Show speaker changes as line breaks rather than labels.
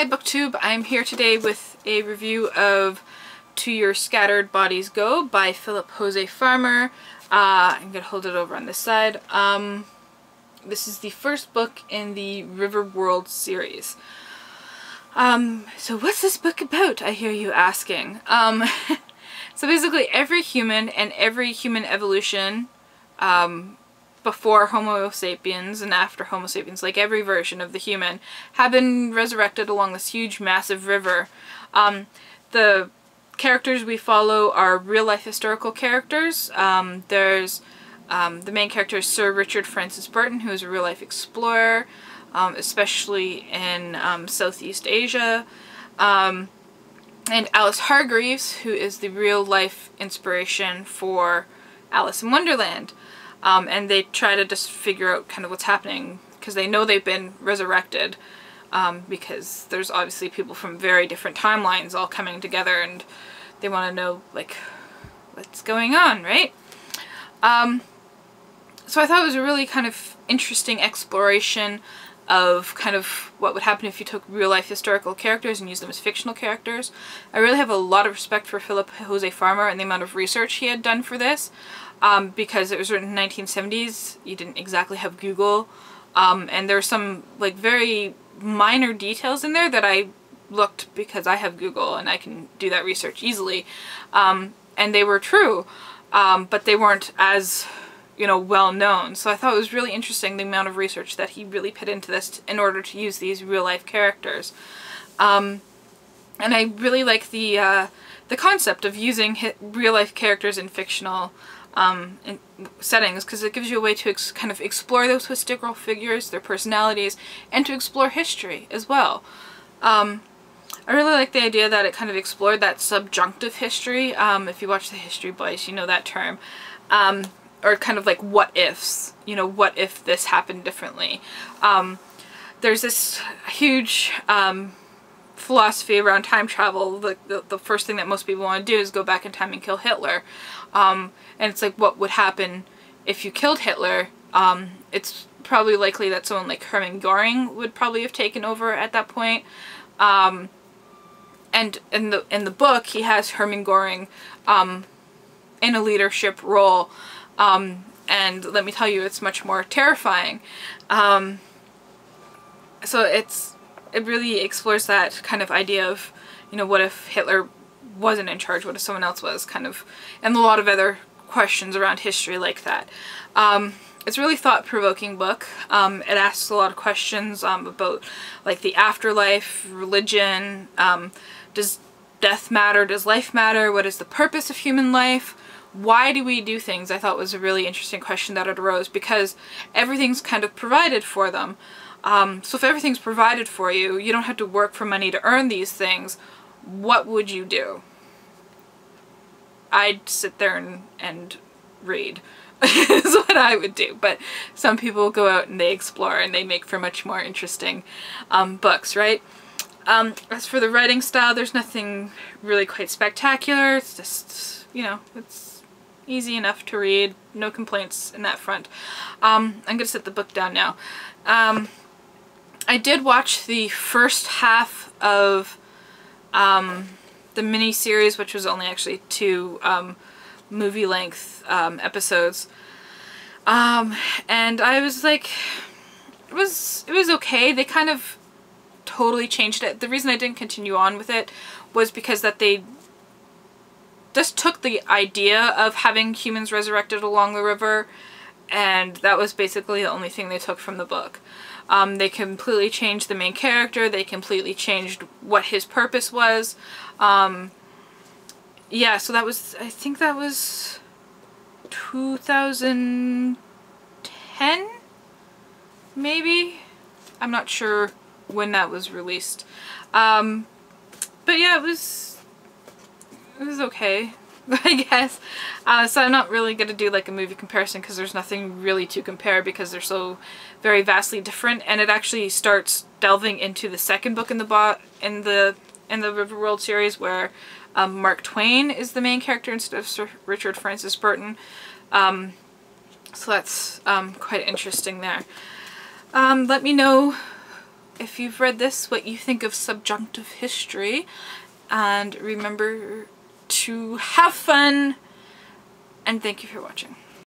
Hi BookTube, I'm here today with a review of To Your Scattered Bodies Go by Philip Jose Farmer. I'm going to hold it over on this side. This is the first book in the River World series. So what's this book about, I hear you asking? So basically every human and every human evolution before Homo sapiens and after Homo sapiens, like every version of the human, have been resurrected along this huge massive river. The characters we follow are real-life historical characters. There's the main character is Sir Richard Francis Burton, who is a real-life explorer, especially in Southeast Asia. And Alice Hargreaves, who is the real-life inspiration for Alice in Wonderland. And they try to just figure out kind of what's happening, because they know they've been resurrected, because there's obviously people from very different timelines all coming together, and they want to know, like, what's going on, right? So I thought it was a really kind of interesting exploration of kind of what would happen if you took real-life historical characters and used them as fictional characters. I really have a lot of respect for Philip Jose Farmer and the amount of research he had done for this. Because it was written in the 1970s, you didn't exactly have Google, and there were some like very minor details in there that I looked because I have Google and I can do that research easily, and they were true, but they weren't as, you know, well known. So I thought it was really interesting the amount of research that he really put into this in order to use these real-life characters, and I really like the concept of using real-life characters in fictional in settings, because it gives you a way to kind of explore those historical figures, their personalities, and to explore history as well. I really like the idea that it kind of explored that subjunctive history. If you watch the History Boys, you know that term. Or kind of like what ifs, you know, what if this happened differently. There's this huge philosophy around time travel. The first thing that most people want to do is go back in time and kill Hitler. And it's like, what would happen if you killed Hitler? It's probably likely that someone like Hermann Göring would probably have taken over at that point. And in the book, he has Hermann Göring in a leadership role. And let me tell you, it's much more terrifying. So it really explores that kind of idea of, you know, what if Hitler wasn't in charge, what if someone else was, kind of, and a lot of other questions around history like that. It's a really thought-provoking book. It asks a lot of questions about like the afterlife, religion, does death matter, does life matter, what is the purpose of human life, why do we do things? I thought was a really interesting question that it arose, because everything's kind of provided for them. So if everything's provided for you, you don't have to work for money to earn these things, what would you do? I'd sit there and read is what I would do, but some people go out and they explore and they make for much more interesting books, right? As for the writing style, there's nothing really quite spectacular. It's just, you know, it's easy enough to read, no complaints in that front. I'm gonna set the book down now. I did watch the first half of the mini-series, which was only actually 2 movie-length episodes, and I was like, it was okay. They kind of totally changed it. The reason I didn't continue on with it was because that they just took the idea of having humans resurrected along the river, and that was basically the only thing they took from the book. They completely changed the main character, they completely changed what his purpose was. Yeah, so that was, I think that was 2010, maybe? I'm not sure when that was released. But yeah, it was okay, I guess. So I'm not really going to do like a movie comparison, because there's nothing really to compare, because they're so very vastly different, and it actually starts delving into the second book in the Riverworld series, where Mark Twain is the main character instead of Sir Richard Francis Burton. So that's quite interesting there. Let me know if you've read this, what you think of subjunctive history, and remember to have fun, and thank you for watching.